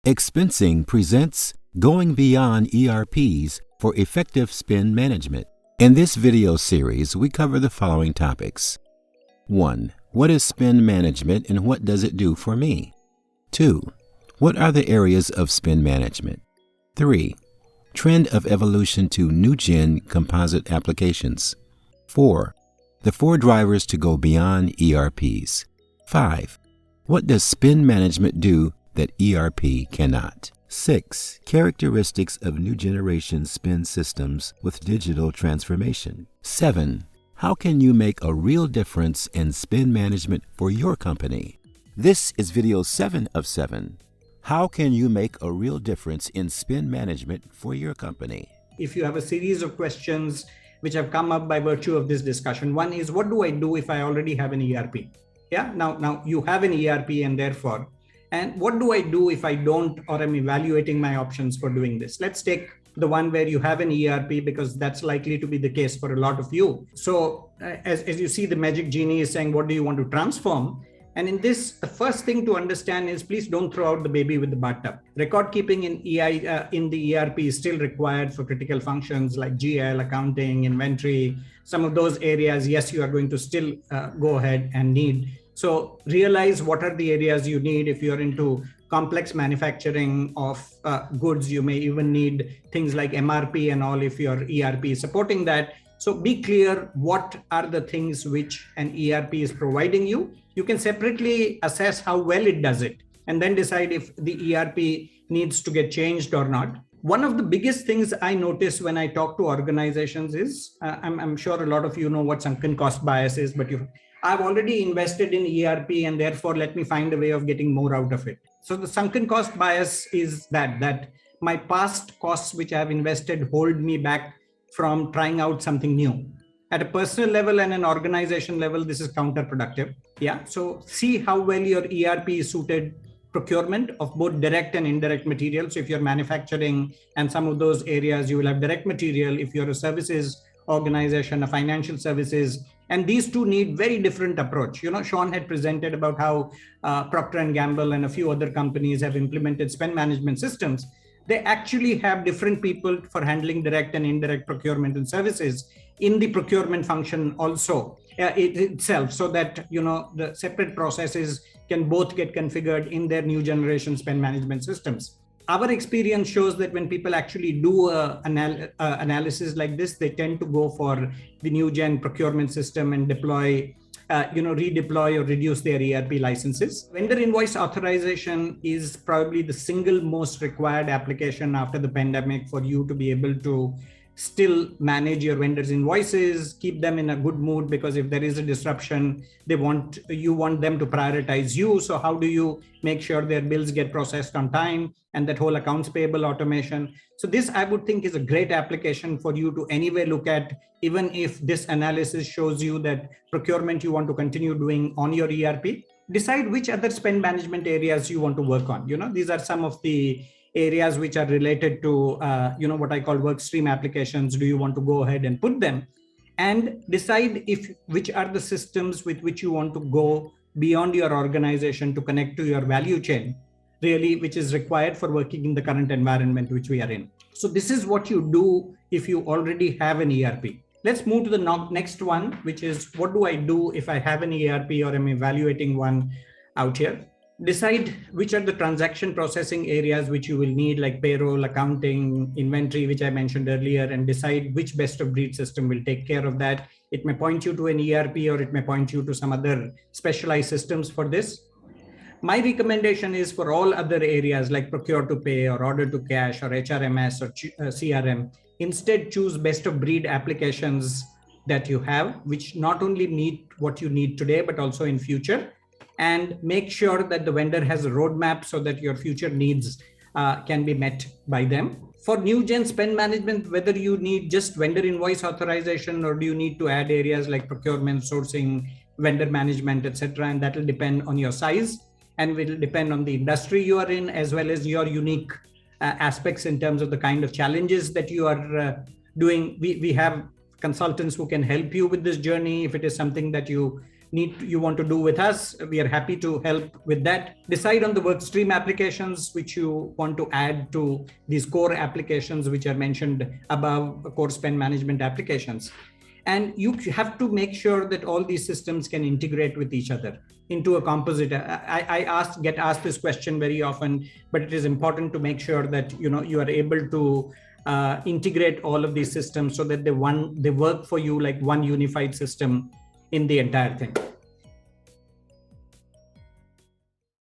Expensing presents Going Beyond ERPs for Effective Spend Management. In this video series, we cover the following topics. 1. What is spend management and what does it do for me? 2. What are the areas of spend management? 3. Trend of evolution to new-gen composite applications. 4. The 4 drivers to go beyond ERPs. 5. What does spend management do that ERP cannot? 6. Characteristics of new generation spend systems with digital transformation. 7. How can you make a real difference in spend management for your company? This is video 7 of 7. How can you make a real difference in spend management for your company? If you have a series of questions which have come up by virtue of this discussion, one is, what do I do if I already have an ERP? Now you have an ERP and what do I do if I don't, or I'm evaluating my options for doing this? Let's take the one where you have an ERP, because that's likely to be the case for a lot of you. So as you see, the magic genie is saying, what do you want to transform? And in this, the first thing to understand is, please don't throw out the baby with the bathtub. Record keeping in the ERP is still required for critical functions like GL, accounting, inventory. Some of those areas, yes, you are going to still go ahead and need. So realize what are the areas you need. If you're into complex manufacturing of goods, you may even need things like MRP and all if your ERP is supporting that. So be clear what are the things which an ERP is providing you. You can separately assess how well it does it and then decide if the ERP needs to get changed or not. One of the biggest things I notice when I talk to organizations is, I'm sure a lot of you know what sunken cost bias is, but I've already invested in ERP and therefore let me find a way of getting more out of it. So the sunken cost bias is that my past costs which I've invested hold me back from trying out something new. At a personal level and an organization level, this is counterproductive. So see how well your ERP is suited procurement of both direct and indirect material. So if you're manufacturing and some of those areas, you will have direct material. If you're a services organization, a financial services, and these two need very different approach. Sean had presented about how Procter & Gamble and a few other companies have implemented spend management systems. They actually have different people for handling direct and indirect procurement and services in the procurement function also itself, so that the separate processes can both get configured in their new generation spend management systems. Our experience shows that when people actually do analysis like this, they tend to go for the new gen procurement system and redeploy or reduce their ERP licenses. Vendor invoice authorization is probably the single most required application after the pandemic for you to be able to still manage your vendors' invoices, keep them in a good mood, because if there is a disruption, you want them to prioritize you. So how do you make sure their bills get processed on time, and that whole accounts payable automation? So this, I would think, is a great application for you to anyway look at, even if this analysis shows you that procurement you want to continue doing on your ERP. Decide which other spend management areas you want to work on. These are some of the areas which are related to what I call work stream applications. Do you want to go ahead and put them and decide which are the systems with which you want to go beyond your organization to connect to your value chain, really, which is required for working in the current environment which we are in. So this is what you do if you already have an ERP. Let's move to the next one, which is, what do I do if I have an ERP or I'm evaluating one out here? Decide which are the transaction processing areas which you will need, like payroll, accounting, inventory, which I mentioned earlier, and decide which best of breed system will take care of that. It may point you to an ERP or it may point you to some other specialized systems for this. My recommendation is for all other areas like procure to pay or order to cash or HRMS or CRM, instead choose best of breed applications that you have, which not only meet what you need today, but also in future. And make sure that the vendor has a roadmap so that your future needs can be met by them. For new gen spend management, whether you need just vendor invoice authorization or do you need to add areas like procurement, sourcing, vendor management, etc., and that will depend on your size and will depend on the industry you are in, as well as your unique aspects in terms of the kind of challenges that you are doing. We have consultants who can help you with this journey if it is something that you you want to do with us, we are happy to help with that. Decide on the work stream applications which you want to add to these core applications which are mentioned above, core spend management applications. And you have to make sure that all these systems can integrate with each other into a composite. I get asked this question very often, but it is important to make sure that you are able to integrate all of these systems so that they work for you like one unified system in the entire thing.